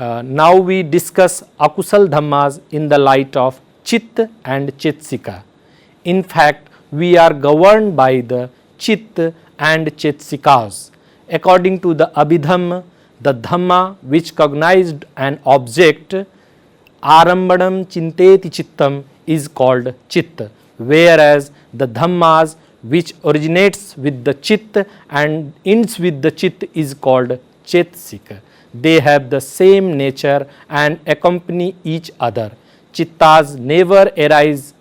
Now we discuss Akusal Dhammas in the light of Chitta and Chetsika. In fact, we are governed by the Chitta and Chetsikas. According to the Abhidhamma, the Dhamma which cognized an object, Arambanam Chinteti Chittam, is called Chitta, whereas the Dhammas which originates with the Chitta and ends with the Chitta is called Chetsika. They have the same nature and accompany each other. Chittas never arise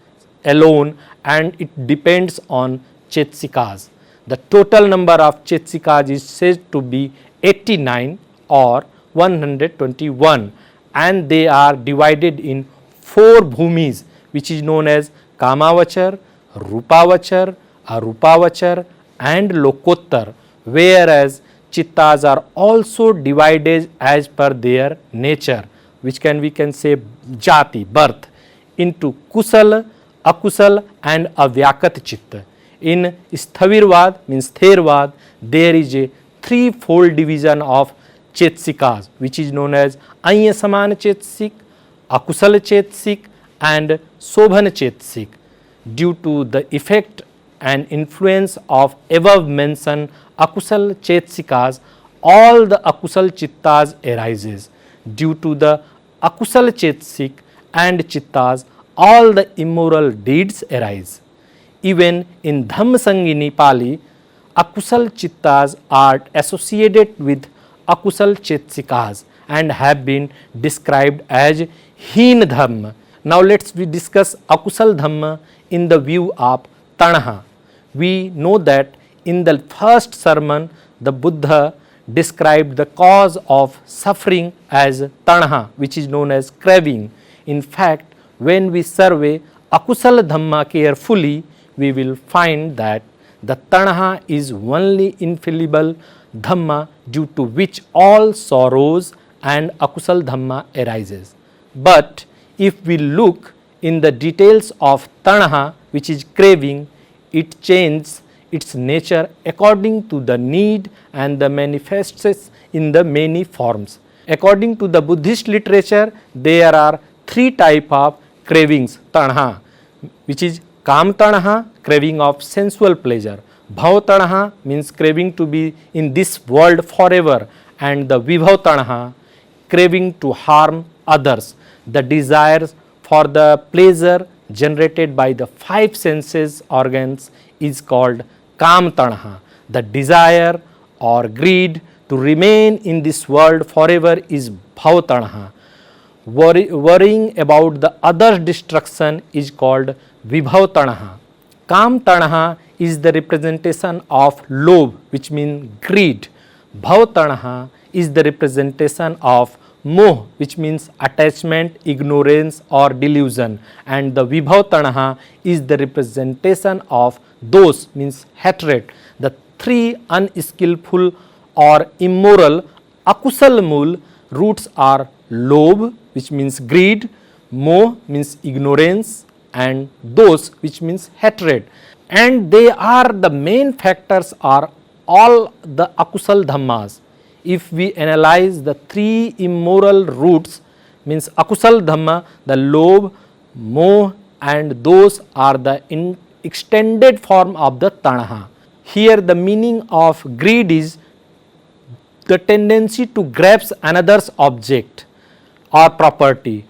alone and it depends on Chetsikas. The total number of Chetsikas is said to be 89 or 121, and they are divided in 4 bhumis, which is known as Kamavachar, Rupavachar, Arupavachar and Lokottar, whereas Chittas are also divided as per their nature, which we can say jati, birth, into Kusal, Akusal and Avyakat Chitta. In Sthavirvad, means Thervad, there is a 3-fold division of Chetsikas, which is known as Anya Saman Chetsik, Akusal Chetsik and Sobhan Chetsik. Due to the effect and influence of above mentioned Akusal Chetsikas, all the Akusal Chittas arises. Due to the Akusal Chetsik and Chittas, all the immoral deeds arise. Even in Dhamma Sangini Pali, Akusal Chittas are associated with Akusal Chetsikas and have been described as Heen Dhamma. Now let us discuss Akusal Dhamma in the view of Tanaha. We know that in the first sermon, the Buddha described the cause of suffering as Tanaha, which is known as craving. In fact, when we survey Akusala Dhamma carefully, we will find that the Tanaha is only infallible Dhamma due to which all sorrows and Akusal Dhamma arises. But if we look in the details of Tanaha, which is craving, it changes its nature according to the need and the manifests in the many forms. According to the Buddhist literature, there are 3 types of cravings, Tanaha, which is Kam Tanaha, craving of sensual pleasure, Bhav Tanaha means craving to be in this world forever, and the Vibhav Tanaha, craving to harm others. The desires for the pleasure generated by the 5 senses organs is called Kam Tanaha. The desire or greed to remain in this world forever is Bhav Tanaha. Worrying about the other's destruction is called Vibhav Tanaha. Kam Tanaha is the representation of lobh, which means greed. Bhav Tanaha is the representation of moh, which means attachment, ignorance or delusion, and the Vibhav Tanaha is the representation of dos, means hatred. The 3 unskillful or immoral Akusal Mool roots are lobh, which means greed, moh means ignorance, and dos, which means hatred. And they are the main factors are all the Akusal Dhammas. If we analyze the 3 immoral roots, means Akusal Dhamma, the lobh, moh and those are the extended form of the Tanaha. Here the meaning of greed is the tendency to grasp another's object or property.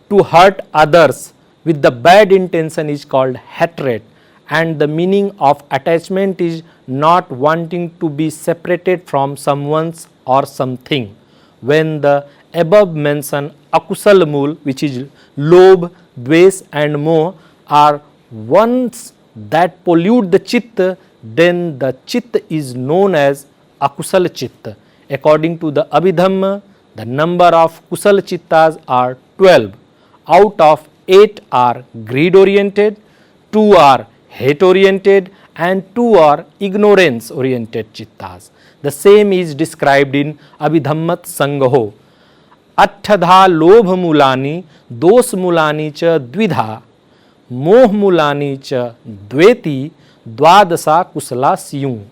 To hurt others with the bad intention is called hatred, and the meaning of attachment is not wanting to be separated from someone's or something. When the above mentioned Akusal Mool, which is lobh, dvesh and moh, are ones that pollute the chitta, then the chitta is known as Akusal Chitta. According to the Abhidhamma, the number of Kusal Chittas are 12. Out of 8 are greed oriented, 2 are hate oriented and 2 are ignorance oriented Chittas. The same is described in Abhidhammat Sangaho. Atthadha lobh mulani, dos mulani cha dvidha, moh mulani cha dveti, dwadasa kusala siyum.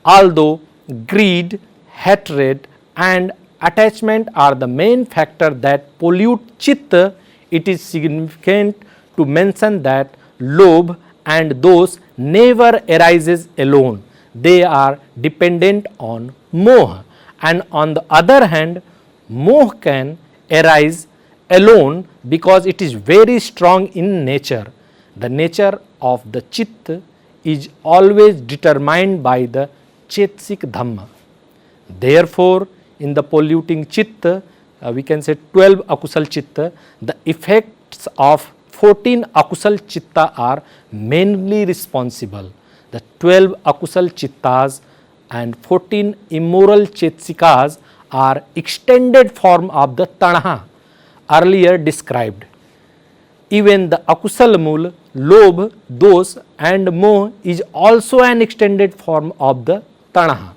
Although greed, hatred and attachment are the main factor that pollute chitta, it is significant to mention that lobh and dosh never arises alone. They are dependent on moh, and on the other hand, moh can arise alone because it is very strong in nature. The nature of the chitta is always determined by the Chetsik Dhamma. Therefore, in the polluting chitta, we can say 12 akusal chitta, the effects of 14 akusal chitta are mainly responsible. The 12 akusal chittas and 14 immoral chetsikas are extended form of the tanha earlier described. Even the akusal mool, lobh, dosh and moh is also an extended form of the tanha.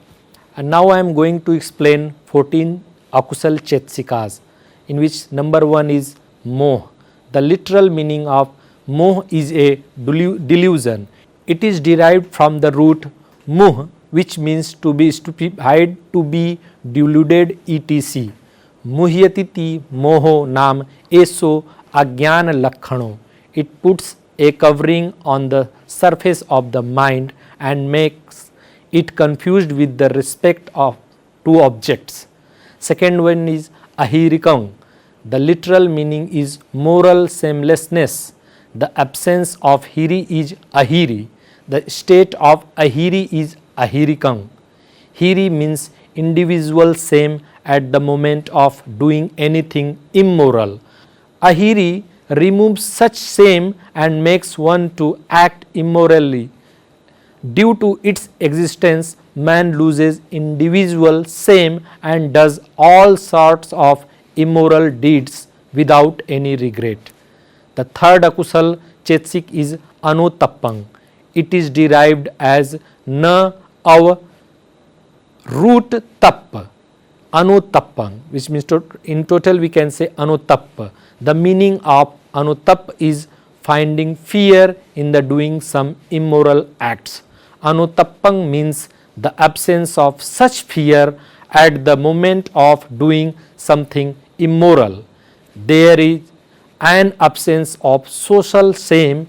And now I am going to explain 14 akusal chetsikas, in which number 1 is moh. The literal meaning of moh is a delusion. It is derived from the root muh, which means to be stupefied, to be deluded, etc. Muhyatiti moho nam eso agyan lakhano. It puts a covering on the surface of the mind and makes it confused with the respect of two objects. Second one is ahirikam. The literal meaning is moral shamelessness. The absence of hiri is ahiri. The state of ahiri is ahirikam. Hiri means individual shame at the moment of doing anything immoral. Ahiri removes such shame and makes one to act immorally. Due to its existence, man loses individual shame and does all sorts of immoral deeds without any regret. The third akusal chetsik is anuttappang. It is derived as na av root tapp, anuttappang, which means in total we can say anuttapp. The meaning of anuttapp is finding fear in the doing some immoral acts. Anuttappang means the absence of such fear at the moment of doing something immoral. There is an absence of social shame.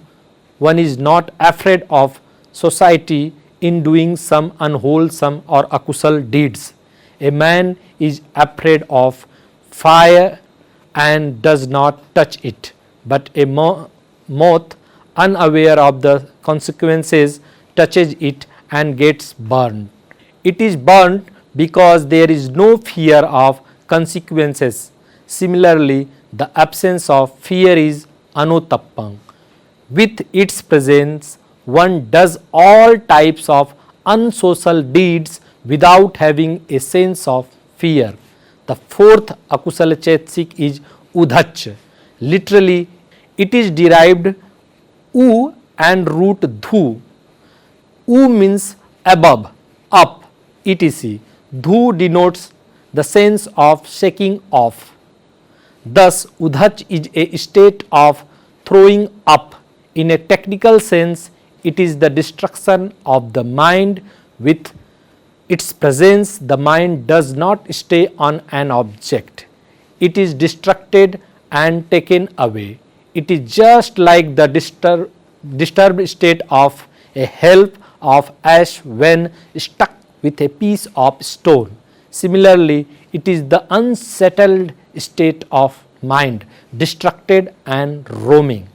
One is not afraid of society in doing some unwholesome or akusal deeds. A man is afraid of fire and does not touch it, but a moth, unaware of the consequences, touches it and gets burned. It is burned because there is no fear of consequences. Similarly, the absence of fear is anuttappang. With its presence, one does all types of unsocial deeds without having a sense of fear. The fourth akusala chetsik is udhach. Literally, it is derived u and root dhu. U means above, up, etc. Dhu denotes the sense of shaking off. Thus, udhach is a state of throwing up. In a technical sense, it is the destruction of the mind. With its presence, the mind does not stay on an object. It is distracted and taken away. It is just like the disturbed state of a help of ash when stuck with a piece of stone. Similarly, it is the unsettled state of mind, distracted and roaming.